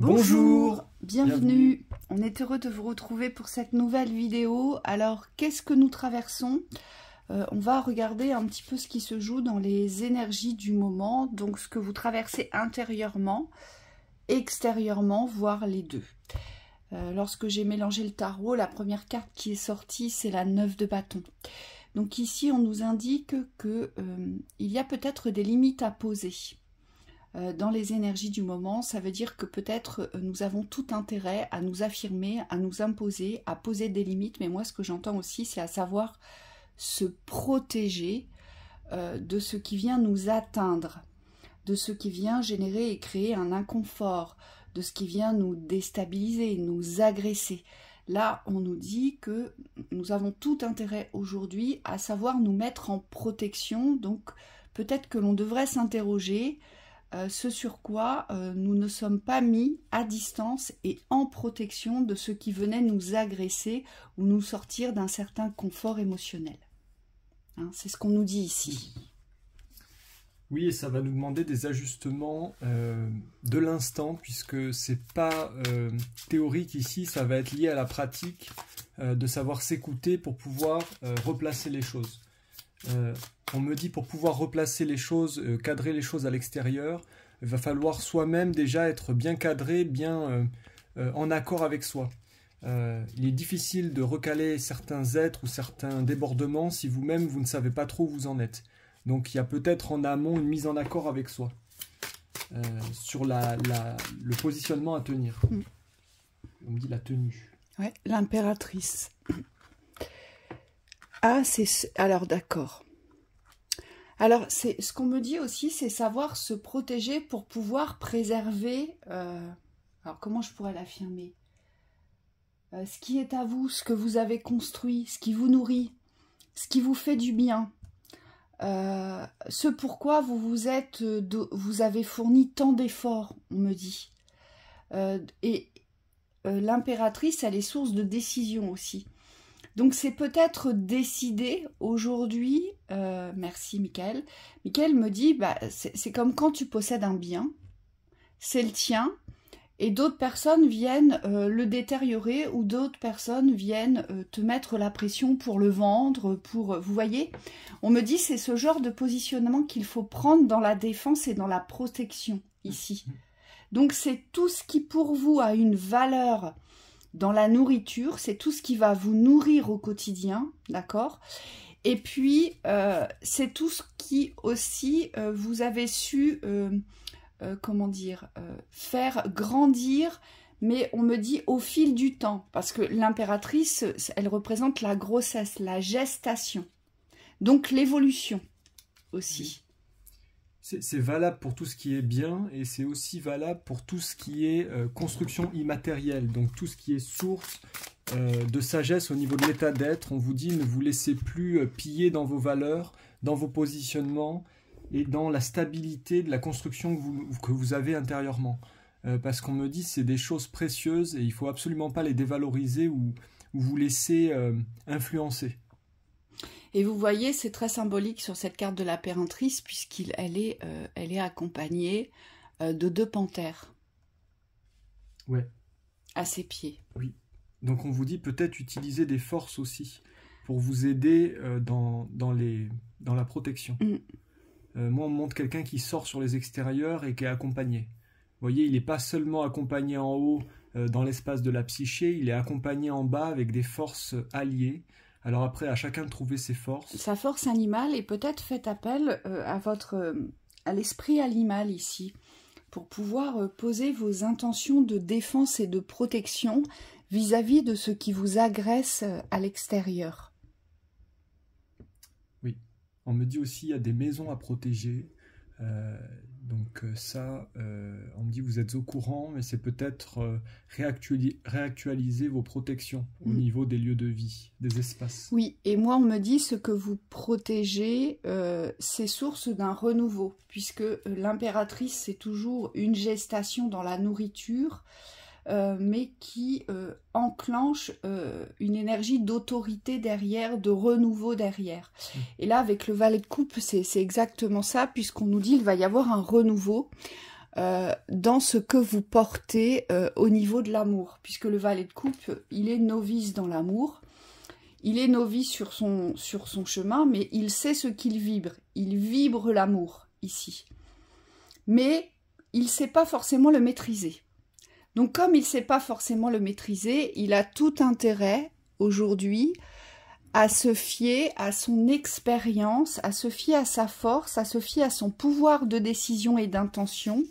Bonjour, bienvenue. On est heureux de vous retrouver pour cette nouvelle vidéo. Alors, qu'est-ce que nous traversons? On va regarder un petit peu ce qui se joue dans les énergies du moment, donc ce que vous traversez intérieurement, extérieurement, voire les deux. Lorsque j'ai mélangé le tarot, la première carte qui est sortie, c'est la 9 de bâton. Donc ici, on nous indique que il y a peut-être des limites à poser. Dans les énergies du moment, ça veut dire que peut-être nous avons tout intérêt à nous affirmer, à nous imposer, à poser des limites. Mais moi, ce que j'entends aussi, c'est à savoir se protéger de ce qui vient nous atteindre, de ce qui vient générer et créer un inconfort, de ce qui vient nous déstabiliser, nous agresser. Là, on nous dit que nous avons tout intérêt aujourd'hui à savoir nous mettre en protection. Donc, peut-être que l'on devrait s'interroger ce sur quoi nous ne sommes pas mis à distance et en protection de ce qui venait nous agresser ou nous sortir d'un certain confort émotionnel. Hein, c'est ce qu'on nous dit ici. Oui, et ça va nous demander des ajustements de l'instant, puisque c'est pas théorique ici, ça va être lié à la pratique de savoir s'écouter pour pouvoir replacer les choses. On me dit pour pouvoir replacer les choses, cadrer les choses à l'extérieur, il va falloir soi-même déjà être bien cadré, bien en accord avec soi. Il est difficile de recaler certains êtres ou certains débordements si vous-même vous ne savez pas trop où vous en êtes. Donc il y a peut-être en amont une mise en accord avec soi sur le positionnement à tenir. On me dit la tenue. Ouais, l'impératrice. Ah, c'est... Alors d'accord. Alors, ce qu'on me dit aussi, c'est savoir se protéger pour pouvoir préserver... alors, comment je pourrais l'affirmer? Ce qui est à vous, ce que vous avez construit, ce qui vous nourrit, ce qui vous fait du bien. Ce pourquoi vous avez fourni tant d'efforts, on me dit. L'impératrice, elle est source de décision aussi. Donc c'est peut-être décidé aujourd'hui, merci Michael. Michael me dit, bah, c'est comme quand tu possèdes un bien, c'est le tien, et d'autres personnes viennent le détériorer, ou d'autres personnes viennent te mettre la pression pour le vendre, vous voyez, on me dit c'est ce genre de positionnement qu'il faut prendre dans la défense et dans la protection ici. Donc c'est tout ce qui pour vous a une valeur dans la nourriture, c'est tout ce qui va vous nourrir au quotidien, d'accord? Et puis, c'est tout ce qui aussi, vous avez su, comment dire, faire grandir, mais on me dit au fil du temps, parce que l'impératrice, elle représente la grossesse, la gestation, donc l'évolution aussi. C'est valable pour tout ce qui est bien et c'est aussi valable pour tout ce qui est construction immatérielle, donc tout ce qui est source de sagesse au niveau de l'état d'être. On vous dit ne vous laissez plus piller dans vos valeurs, dans vos positionnements et dans la stabilité de la construction que vous avez intérieurement. Parce qu'on me dit c'est des choses précieuses et il ne faut absolument pas les dévaloriser ou vous laisser influencer. Et vous voyez, c'est très symbolique sur cette carte de l'impératrice, puisqu'elle est accompagnée de 2 panthères. Ouais. À ses pieds. Oui. Donc on vous dit peut-être utiliser des forces aussi pour vous aider dans la protection. Moi, on me montre quelqu'un qui sort sur les extérieurs et qui est accompagné. Vous voyez, il n'est pas seulement accompagné en haut dans l'espace de la psyché, il est accompagné en bas avec des forces alliées. Alors après, à chacun de trouver ses forces. Sa force animale, et peut-être faites appel à l'esprit animal ici, pour pouvoir poser vos intentions de défense et de protection vis-à-vis de ce qui vous agresse à l'extérieur. Oui, on me dit aussi qu'il y a des maisons à protéger. Donc ça, on me dit vous êtes au courant, mais c'est peut-être réactualiser vos protections au niveau des lieux de vie, des espaces. Oui, et moi on me dit ce que vous protégez, c'est source d'un renouveau, puisque l'impératrice c'est toujours une gestation dans la nourriture, mais qui enclenche une énergie d'autorité derrière, de renouveau derrière. Et là, avec le valet de coupe, c'est exactement ça, puisqu'on nous dit qu'il va y avoir un renouveau dans ce que vous portez au niveau de l'amour, puisque le valet de coupe, il est novice dans l'amour, il est novice sur son chemin, mais il sait ce qu'il vibre. Il vibre l'amour, ici. Mais il ne sait pas forcément le maîtriser. Donc, comme il ne sait pas forcément le maîtriser, il a tout intérêt, aujourd'hui, à se fier à son expérience, à se fier à sa force, à se fier à son pouvoir de décision et d'intention,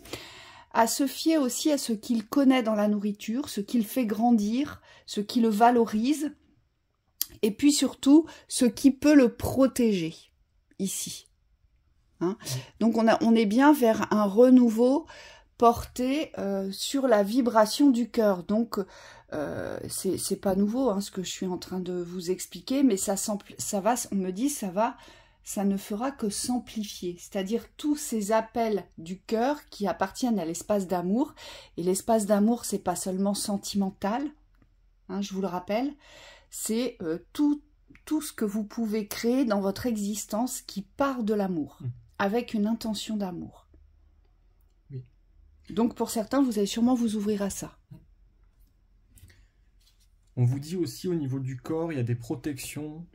à se fier aussi à ce qu'il connaît dans la nourriture, ce qu'il fait grandir, ce qui le valorise, et puis surtout, ce qui peut le protéger, ici. Hein? Donc on est bien vers un renouveau porté sur la vibration du cœur. Donc c'est pas nouveau hein, ce que je suis en train de vous expliquer, mais ça va, on me dit ça ne fera que s'amplifier, c'est-à-dire tous ces appels du cœur qui appartiennent à l'espace d'amour. Et l'espace d'amour, c'est pas seulement sentimental, hein, je vous le rappelle, c'est tout ce que vous pouvez créer dans votre existence qui part de l'amour, avec une intention d'amour. Oui. Donc pour certains, vous allez sûrement vous ouvrir à ça. On vous dit aussi au niveau du corps, il y a des protections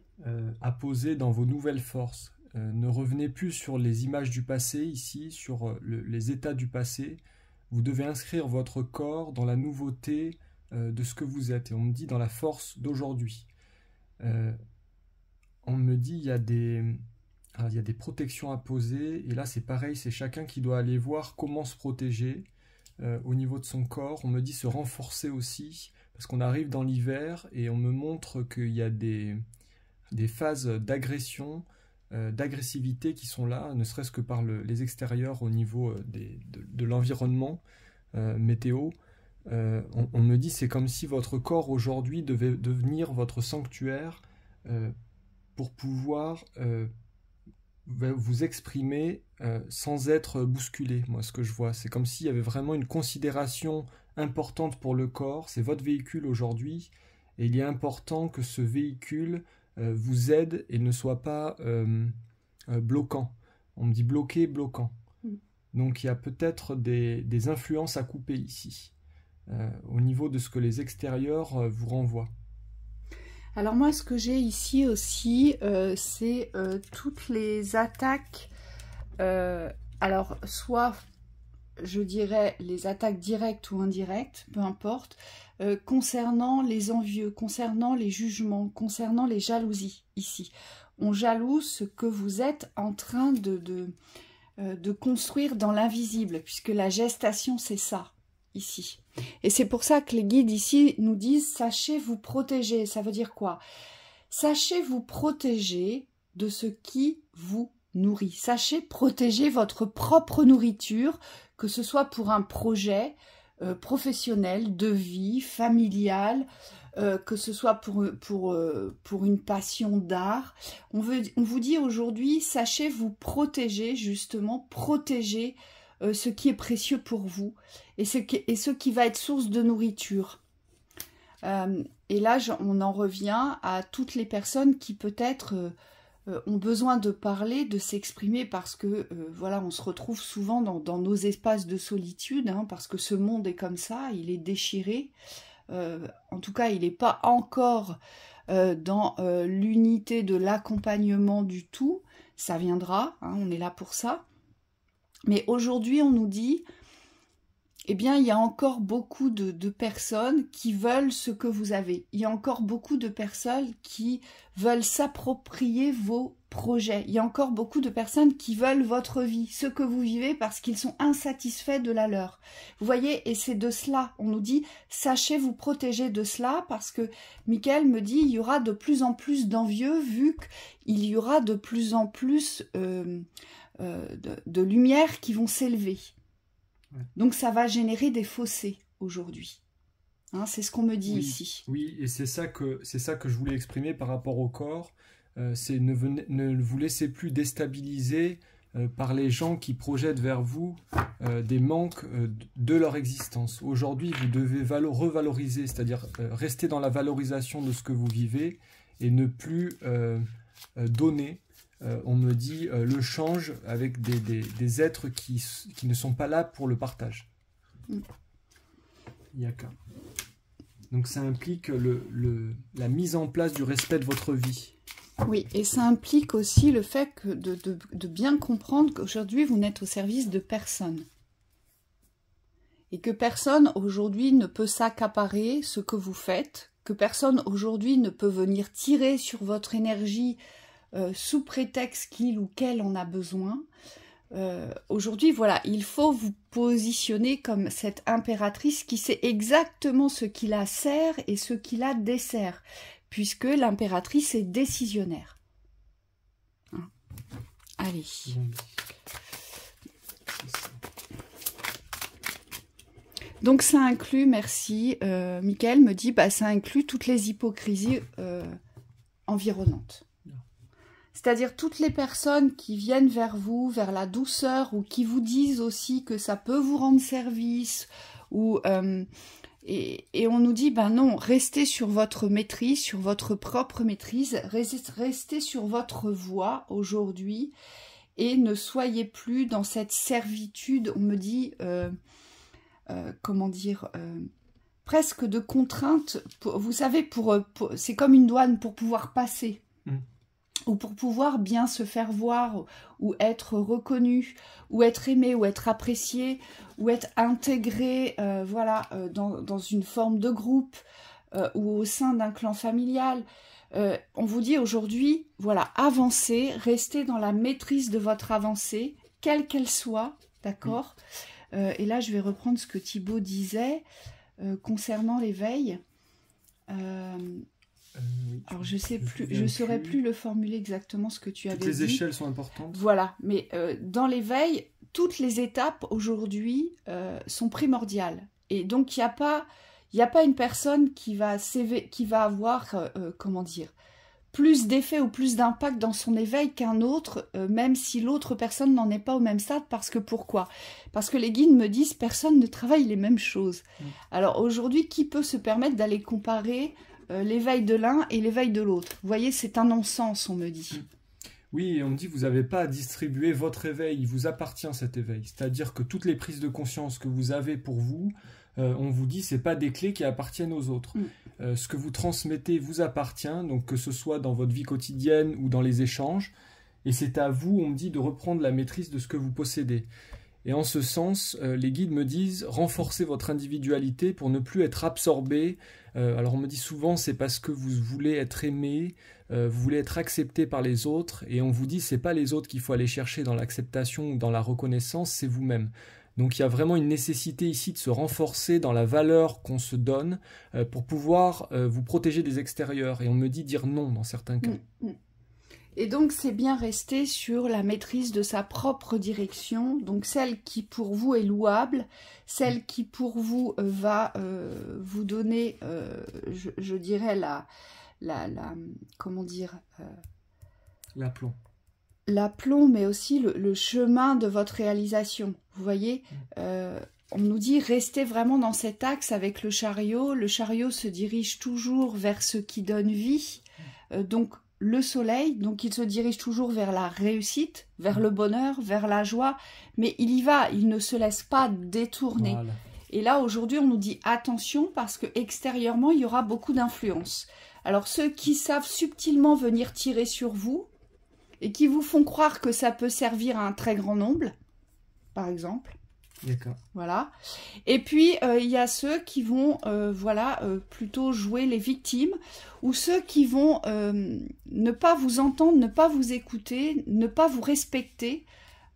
à poser dans vos nouvelles forces. Ne revenez plus sur les images du passé, ici, sur les états du passé. Vous devez inscrire votre corps dans la nouveauté de ce que vous êtes. Et on me dit dans la force d'aujourd'hui. On me dit il y a des protections à poser. Et là, c'est pareil, c'est chacun qui doit aller voir comment se protéger au niveau de son corps. On me dit se renforcer aussi, parce qu'on arrive dans l'hiver et on me montre qu'il y a des phases d'agression, d'agressivité qui sont là, ne serait-ce que par les extérieurs au niveau de l'environnement météo. On me dit c'est comme si votre corps aujourd'hui devait devenir votre sanctuaire pour pouvoir vous exprimer sans être bousculé. Moi, ce que je vois, c'est comme s'il y avait vraiment une considération importante pour le corps. C'est votre véhicule aujourd'hui et il est important que ce véhicule vous aide et ne soit pas bloquant. On me dit bloqué, bloquant. Donc il y a peut-être des influences à couper ici, au niveau de ce que les extérieurs vous renvoient. Alors moi, ce que j'ai ici aussi, c'est toutes les attaques, alors soit, je dirais, les attaques directes ou indirectes, peu importe, concernant les envieux, concernant les jugements, concernant les jalousies, ici. On jalouse ce que vous êtes en train de construire dans l'invisible, puisque la gestation, c'est ça. Ici. Et c'est pour ça que les guides ici nous disent « Sachez vous protéger ». Ça veut dire quoi? Sachez vous protéger de ce qui vous nourrit. Sachez protéger votre propre nourriture, que ce soit pour un projet professionnel, de vie, familial, que ce soit pour une passion d'art. On vous dit aujourd'hui « Sachez vous protéger », justement, protéger ce qui est précieux pour vous et ce qui va être source de nourriture. Et là, on en revient à toutes les personnes qui peut-être ont besoin de parler, de s'exprimer, parce que voilà, on se retrouve souvent dans nos espaces de solitude, hein, parce que ce monde est comme ça, il est déchiré. En tout cas, il n'est pas encore dans l'unité de l'accompagnement du tout. Ça viendra, hein, on est là pour ça. Mais aujourd'hui, on nous dit, eh bien, il y a encore beaucoup de personnes qui veulent ce que vous avez. Il y a encore beaucoup de personnes qui veulent s'approprier vos projets. Il y a encore beaucoup de personnes qui veulent votre vie, ce que vous vivez, parce qu'ils sont insatisfaits de la leur. Vous voyez, et c'est de cela, on nous dit, sachez vous protéger de cela, parce que Michael me dit, il y aura de plus en plus d'envieux, vu qu'il y aura de plus en plus de lumière qui vont s'élever. Ouais. Donc ça va générer des fossés aujourd'hui. Hein, c'est ce qu'on me dit ici. Oui, et c'est ça que je voulais exprimer par rapport au corps. C'est ne vous laissez plus déstabiliser par les gens qui projettent vers vous des manques de leur existence. Aujourd'hui, vous devez revaloriser, c'est-à-dire rester dans la valorisation de ce que vous vivez et ne plus donner on me dit le change avec des êtres qui ne sont pas là pour le partage. Yaka. Donc ça implique la mise en place du respect de votre vie. Oui, et ça implique aussi le fait que de bien comprendre qu'aujourd'hui, vous n'êtes au service de personne. Et que personne aujourd'hui ne peut s'accaparer ce que vous faites, que personne aujourd'hui ne peut venir tirer sur votre énergie sous prétexte qu'il ou qu'elle en a besoin. Aujourd'hui, voilà, il faut vous positionner comme cette impératrice qui sait exactement ce qui la sert et ce qui la dessert, puisque l'impératrice est décisionnaire. Hein. Allez. Donc ça inclut, merci, Mickaël me dit, bah, ça inclut toutes les hypocrisies environnantes. C'est-à-dire toutes les personnes qui viennent vers vous, vers la douceur, ou qui vous disent aussi que ça peut vous rendre service, ou, et on nous dit, ben non, restez sur votre maîtrise, sur votre propre maîtrise, restez sur votre voie aujourd'hui, et ne soyez plus dans cette servitude, on me dit, comment dire, presque de contrainte, vous savez, c'est comme une douane pour pouvoir passer. Ou pour pouvoir bien se faire voir, ou être reconnu, ou être aimé, ou être apprécié, ou être intégré voilà, dans une forme de groupe, ou au sein d'un clan familial. On vous dit aujourd'hui, voilà, avancez, restez dans la maîtrise de votre avancée, quelle qu'elle soit, d'accord ? Et là, je vais reprendre ce que Thibaut disait concernant l'éveil. Oui, alors je sais plus, je saurais plus le formuler exactement ce que tu avais dit. Toutes les échelles sont importantes. Voilà, mais dans l'éveil, toutes les étapes aujourd'hui sont primordiales. Et donc il n'y a pas une personne qui va avoir, comment dire, plus d'effet ou plus d'impact dans son éveil qu'un autre, même si l'autre personne n'en est pas au même stade. Parce que pourquoi? Parce que les guides me disent personne ne travaille les mêmes choses. Alors aujourd'hui, qui peut se permettre d'aller comparer l'éveil de l'un et l'éveil de l'autre? Vous voyez, c'est un non-sens, on me dit. Oui, on me dit, vous n'avez pas à distribuer votre éveil, il vous appartient cet éveil. C'est-à-dire que toutes les prises de conscience que vous avez pour vous, on vous dit, ce n'est pas des clés qui appartiennent aux autres. Ce que vous transmettez vous appartient, donc que ce soit dans votre vie quotidienne ou dans les échanges. Et c'est à vous, on me dit, de reprendre la maîtrise de ce que vous possédez. Et en ce sens, les guides me disent, renforcez votre individualité pour ne plus être absorbé. Alors on me dit souvent, c'est parce que vous voulez être aimé, vous voulez être accepté par les autres. Et on vous dit, c'est pas les autres qu'il faut aller chercher dans l'acceptation ou dans la reconnaissance, c'est vous-même. Donc il y a vraiment une nécessité ici de se renforcer dans la valeur qu'on se donne pour pouvoir vous protéger des extérieurs. Et on me dit dire non dans certains cas. Et donc, c'est bien rester sur la maîtrise de sa propre direction, donc celle qui pour vous est louable, celle qui pour vous va vous donner, je dirais, comment dire, l'aplomb. L'aplomb, mais aussi le chemin de votre réalisation. Vous voyez, on nous dit restez vraiment dans cet axe avec le chariot. Le chariot se dirige toujours vers ce qui donne vie, donc le soleil, donc il se dirige toujours vers la réussite, vers le bonheur, vers la joie, mais il y va, il ne se laisse pas détourner. Voilà. Et là, aujourd'hui, on nous dit attention parce que extérieurement, il y aura beaucoup d'influence. Alors, ceux qui savent subtilement venir tirer sur vous et qui vous font croire que ça peut servir à un très grand nombre, par exemple. D'accord. Voilà. Et puis, il y a ceux qui vont plutôt jouer les victimes, ou ceux qui vont ne pas vous entendre, ne pas vous écouter, ne pas vous respecter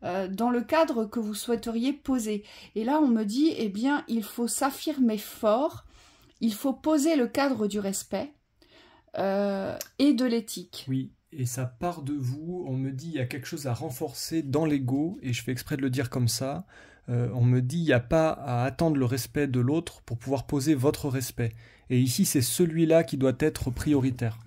dans le cadre que vous souhaiteriez poser. Et là, on me dit, eh bien, il faut s'affirmer fort, il faut poser le cadre du respect et de l'éthique. Oui. Et ça part de vous, on me dit il y a quelque chose à renforcer dans l'ego, et je fais exprès de le dire comme ça, on me dit il n'y a pas à attendre le respect de l'autre pour pouvoir poser votre respect. Et ici c'est celui-là qui doit être prioritaire.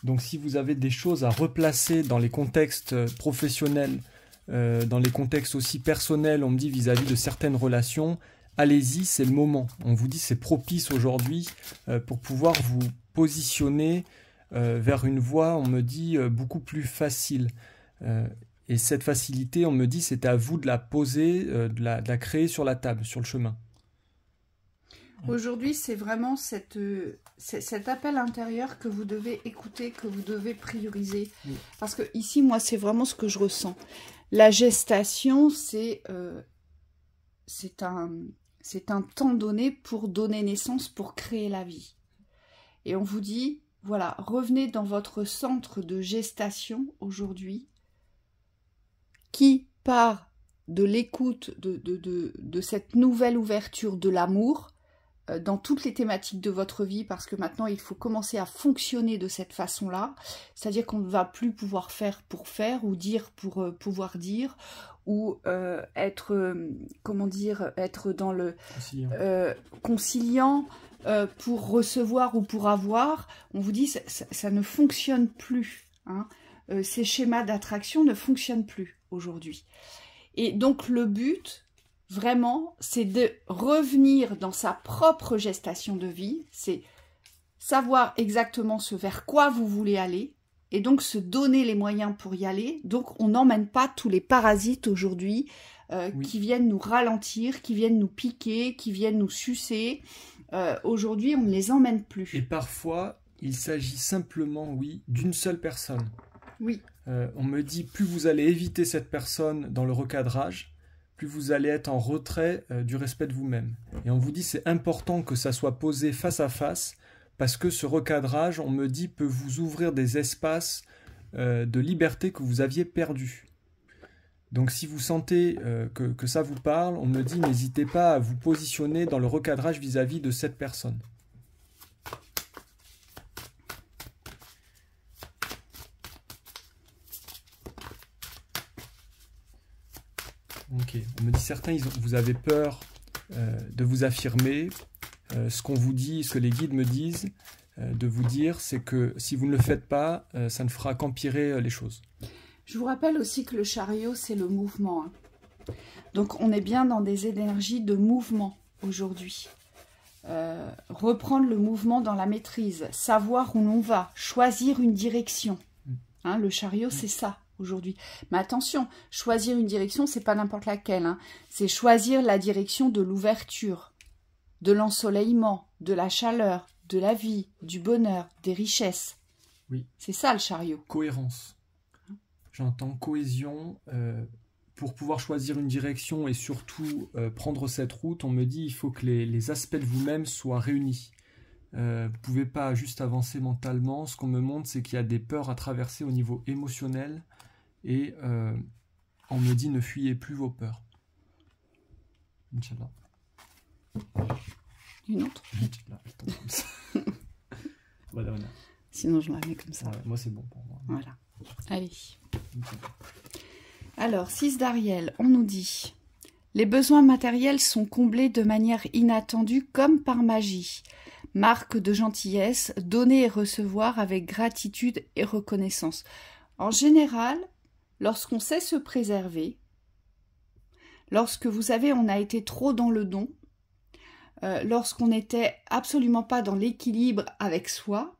Donc si vous avez des choses à replacer dans les contextes professionnels, dans les contextes aussi personnels, on me dit vis-à-vis de certaines relations, allez-y, c'est le moment. On vous dit c'est propice aujourd'hui pour pouvoir vous positionner vers une voie, on me dit, beaucoup plus facile. Et cette facilité, on me dit, c'est à vous de la poser, de la créer sur la table, sur le chemin. Aujourd'hui, c'est vraiment cet appel intérieur que vous devez écouter, que vous devez prioriser. Oui. Parce que ici, moi, c'est vraiment ce que je ressens. La gestation, c'est un temps donné pour donner naissance, pour créer la vie. Et on vous dit, voilà, revenez dans votre centre de gestation aujourd'hui, qui part de l'écoute de cette nouvelle ouverture de l'amour, dans toutes les thématiques de votre vie, parce que maintenant il faut commencer à fonctionner de cette façon-là, c'est-à-dire qu'on ne va plus pouvoir faire pour faire, ou dire pour pouvoir dire, ou être dans le conciliant pour recevoir ou pour avoir. On vous dit ça ne fonctionne plus, hein. Ces schémas d'attraction ne fonctionnent plus aujourd'hui. Et donc le but, vraiment, c'est de revenir dans sa propre gestation de vie, c'est savoir exactement ce vers quoi vous voulez aller, et donc se donner les moyens pour y aller. Donc on n'emmène pas tous les parasites aujourd'hui oui. qui viennent nous ralentir, qui viennent nous piquer, qui viennent nous sucer. Aujourd'hui, on ne les emmène plus. Et parfois, il s'agit simplement, oui, d'une seule personne. Oui. On me dit, plus vous allez éviter cette personne dans le recadrage, plus vous allez être en retrait du respect de vous-même. Et on vous dit, c'est important que ça soit posé face à face, parce que ce recadrage, on me dit, peut vous ouvrir des espaces de liberté que vous aviez perdus. Donc si vous sentez que ça vous parle, on me dit, n'hésitez pas à vous positionner dans le recadrage vis-à-vis de cette personne. Ok, on me dit, certains, vous avez peur de vous affirmer. Ce qu'on vous dit, ce que les guides me disent de vous dire, c'est que si vous ne le faites pas, ça ne fera qu'empirer les choses. Je vous rappelle aussi que le chariot, c'est le mouvement, hein. Donc on est bien dans des énergies de mouvement aujourd'hui. Reprendre le mouvement dans la maîtrise, savoir où l'on va, choisir une direction. Hein, le chariot, c'est ça aujourd'hui. Mais attention, choisir une direction, c'est pas n'importe laquelle, hein. C'est choisir la direction de l'ouverture, de l'ensoleillement, de la chaleur, de la vie, du bonheur, des richesses. Oui. C'est ça le chariot. Cohérence. J'entends cohésion. Pour pouvoir choisir une direction et surtout prendre cette route, on me dit il faut que les aspects de vous-même soient réunis. Vous ne pouvez pas juste avancer mentalement. Ce qu'on me montre, c'est qu'il y a des peurs à traverser au niveau émotionnel. Et on me dit ne fuyez plus vos peurs. Inch'Allah. Une autre. Voilà. Sinon, je la mets comme ça. Ouais, moi, c'est bon pour moi. Voilà. Allez. Alors, 6 d'Ariel, on nous dit « Les besoins matériels sont comblés de manière inattendue comme par magie. Marque de gentillesse, donner et recevoir avec gratitude et reconnaissance. » En général, lorsqu'on sait se préserver, lorsque vous savez, on a été trop dans le don, lorsqu'on n'était absolument pas dans l'équilibre avec soi,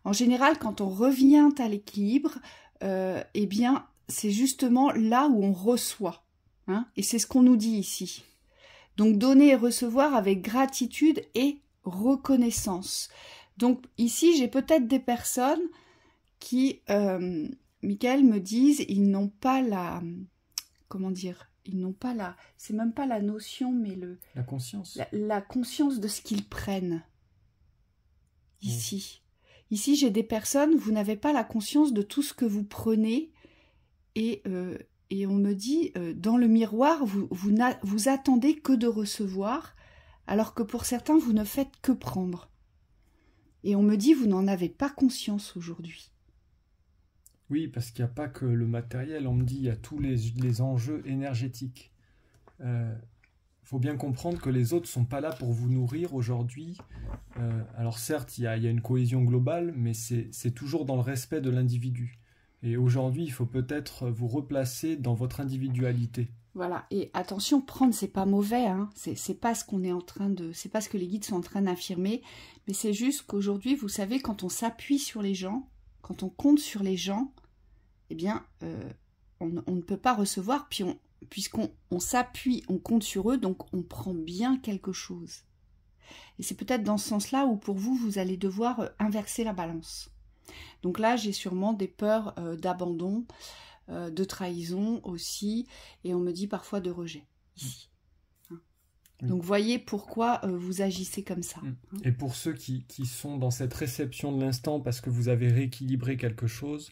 en général, quand on revient à l'équilibre, eh bien, c'est justement là où on reçoit. Hein, et c'est ce qu'on nous dit ici. Donc, donner et recevoir avec gratitude et reconnaissance. Donc, ici, j'ai peut-être des personnes qui, Michael, me disent, ils n'ont pas la... Comment dire ? Ils n'ont pas la... C'est même pas la notion, mais la conscience. La conscience de ce qu'ils prennent. Ici. Ici, j'ai des personnes, vous n'avez pas la conscience de tout ce que vous prenez et on me dit, dans le miroir, vous attendez que de recevoir, alors que pour certains, vous ne faites que prendre. Et on me dit, vous n'en avez pas conscience aujourd'hui. Oui, parce qu'il n'y a pas que le matériel, on me dit, il y a tous les enjeux énergétiques. Faut bien comprendre que les autres ne sont pas là pour vous nourrir aujourd'hui. Alors certes, il y a une cohésion globale, mais c'est toujours dans le respect de l'individu. Et aujourd'hui, il faut peut-être vous replacer dans votre individualité. Voilà, et attention, prendre, c'est pas mauvais, hein. C'est pas ce qu'on est en train de... C'est pas ce que les guides sont en train d'affirmer, mais c'est juste qu'aujourd'hui, vous savez, quand on s'appuie sur les gens, quand on compte sur les gens, eh bien, on ne peut pas recevoir, puis puisqu'on s'appuie, on compte sur eux, donc on prend bien quelque chose. Et c'est peut-être dans ce sens-là où pour vous, vous allez devoir inverser la balance. Donc là, j'ai sûrement des peurs d'abandon, de trahison aussi, et on me dit parfois de rejet, ici. Hein. Oui. Donc voyez pourquoi vous agissez comme ça. Et pour ceux qui sont dans cette réception de l'instant parce que vous avez rééquilibré quelque chose,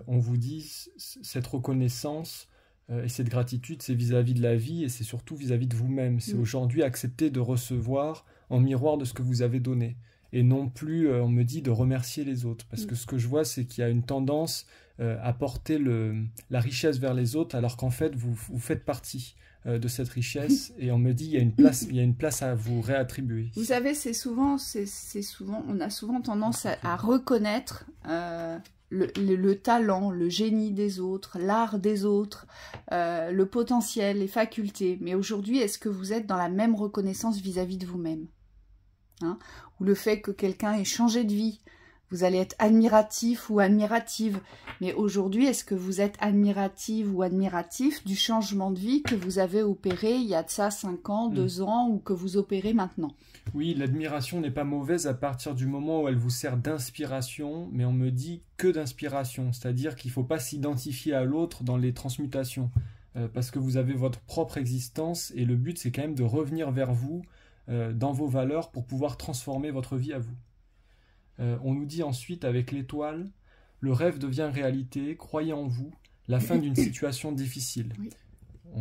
on vous dit cette reconnaissance et cette gratitude, c'est vis-à-vis de la vie et c'est surtout vis-à-vis de vous-même. C'est aujourd'hui accepter de recevoir en miroir de ce que vous avez donné. Et non plus, on me dit, de remercier les autres. Parce que ce que je vois, c'est qu'il y a une tendance à porter la richesse vers les autres, alors qu'en fait, vous faites partie de cette richesse. Et on me dit, il y a une place à vous réattribuer. Vous savez, c'est souvent, on a souvent tendance à reconnaître le talent, le génie des autres, l'art des autres, le potentiel, les facultés. Mais aujourd'hui, est-ce que vous êtes dans la même reconnaissance vis-à-vis de vous-même ? Hein, ou le fait que quelqu'un ait changé de vie, vous allez être admiratif ou admirative. Mais aujourd'hui, est-ce que vous êtes admirative ou admiratif du changement de vie que vous avez opéré il y a de ça 5 ans, 2 ans, ou que vous opérez maintenant? Oui, l'admiration n'est pas mauvaise à partir du moment où elle vous sert d'inspiration, mais on me dit que d'inspiration, c'est-à-dire qu'il ne faut pas s'identifier à l'autre dans les transmutations, parce que vous avez votre propre existence, et le but c'est quand même de revenir vers vous, dans vos valeurs pour pouvoir transformer votre vie à vous. On nous dit ensuite avec l'étoile, le rêve devient réalité, croyez en vous, la fin d'une situation difficile. Oui.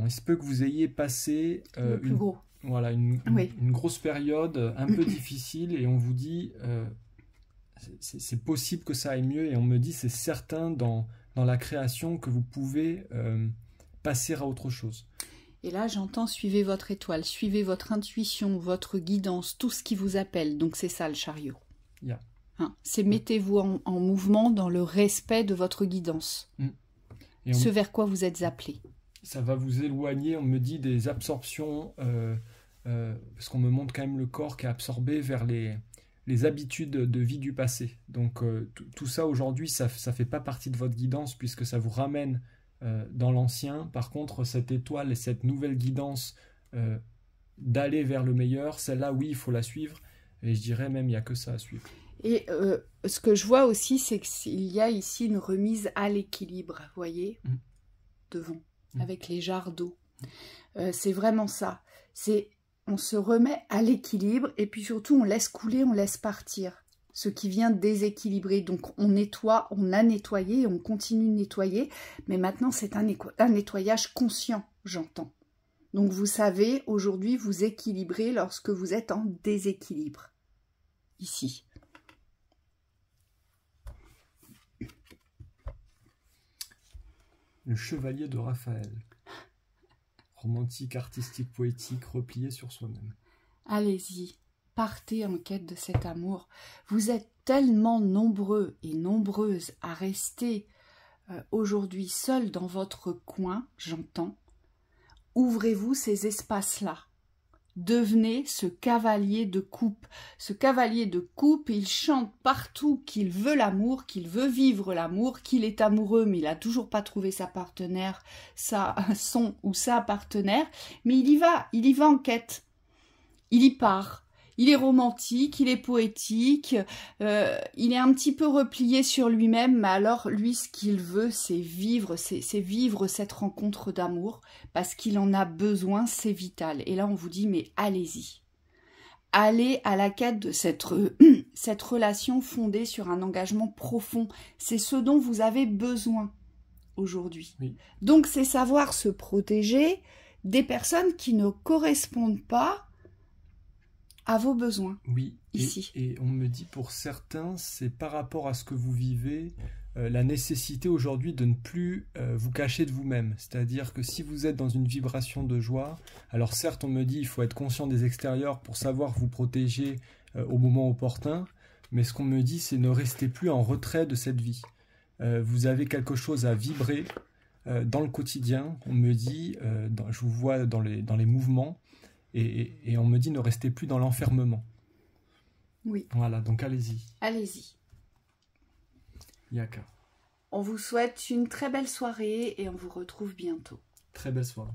Il se peut que vous ayez passé une grosse période un peu difficile et on vous dit c'est possible que ça aille mieux et on me dit c'est certain dans la création que vous pouvez passer à autre chose. Et là, j'entends suivez votre étoile, suivez votre intuition, votre guidance, tout ce qui vous appelle. Donc c'est ça le chariot. Yeah. Hein, c'est mettez-vous en mouvement dans le respect de votre guidance. Ce vers quoi vous êtes appelé. Ça va vous éloigner, on me dit, des absorptions, parce qu'on me montre quand même le corps qui est absorbé vers les habitudes de vie du passé. Donc tout ça aujourd'hui, ça ne fait pas partie de votre guidance puisque ça vous ramène dans l'ancien. Par contre, cette étoile et cette nouvelle guidance d'aller vers le meilleur, celle-là, oui, il faut la suivre. Et je dirais même, il n'y a que ça à suivre. Et ce que je vois aussi, c'est qu'il y a ici une remise à l'équilibre, vous voyez, devant, avec les jarres d'eau. C'est vraiment ça. On se remet à l'équilibre et puis surtout, on laisse couler, on laisse partir ce qui vient déséquilibrer. Donc on nettoie, on a nettoyé, on continue de nettoyer, mais maintenant c'est un nettoyage conscient, j'entends. Donc vous savez, aujourd'hui vous équilibrez lorsque vous êtes en déséquilibre. Ici. Le chevalier de Raphaël. Romantique, artistique, poétique, replié sur soi-même. Allez-y. Partez en quête de cet amour. Vous êtes tellement nombreux et nombreuses à rester aujourd'hui seuls dans votre coin, j'entends. Ouvrez-vous ces espaces-là. Devenez ce cavalier de coupe. Ce cavalier de coupe, il chante partout qu'il veut l'amour, qu'il veut vivre l'amour, qu'il est amoureux, mais il n'a toujours pas trouvé sa partenaire, son ou sa partenaire. Mais il y va en quête. Il y part. Il est romantique, il est poétique, il est un petit peu replié sur lui-même, mais alors lui, ce qu'il veut, c'est vivre cette rencontre d'amour, parce qu'il en a besoin, c'est vital. Et là, on vous dit, mais allez-y. Allez à la quête de cette relation fondée sur un engagement profond. C'est ce dont vous avez besoin aujourd'hui. Oui. Donc, c'est savoir se protéger des personnes qui ne correspondent pas à vos besoins, oui, ici. Et on me dit pour certains, c'est par rapport à ce que vous vivez, la nécessité aujourd'hui de ne plus vous cacher de vous-même. C'est-à-dire que si vous êtes dans une vibration de joie, alors certes on me dit il faut être conscient des extérieurs pour savoir vous protéger au moment opportun, mais ce qu'on me dit c'est ne restez plus en retrait de cette vie. Vous avez quelque chose à vibrer, dans le quotidien, on me dit, je vous vois dans les mouvements, et on me dit ne restez plus dans l'enfermement. Oui. Voilà, donc allez-y. Allez-y. Yaka. On vous souhaite une très belle soirée et on vous retrouve bientôt. Très belle soirée.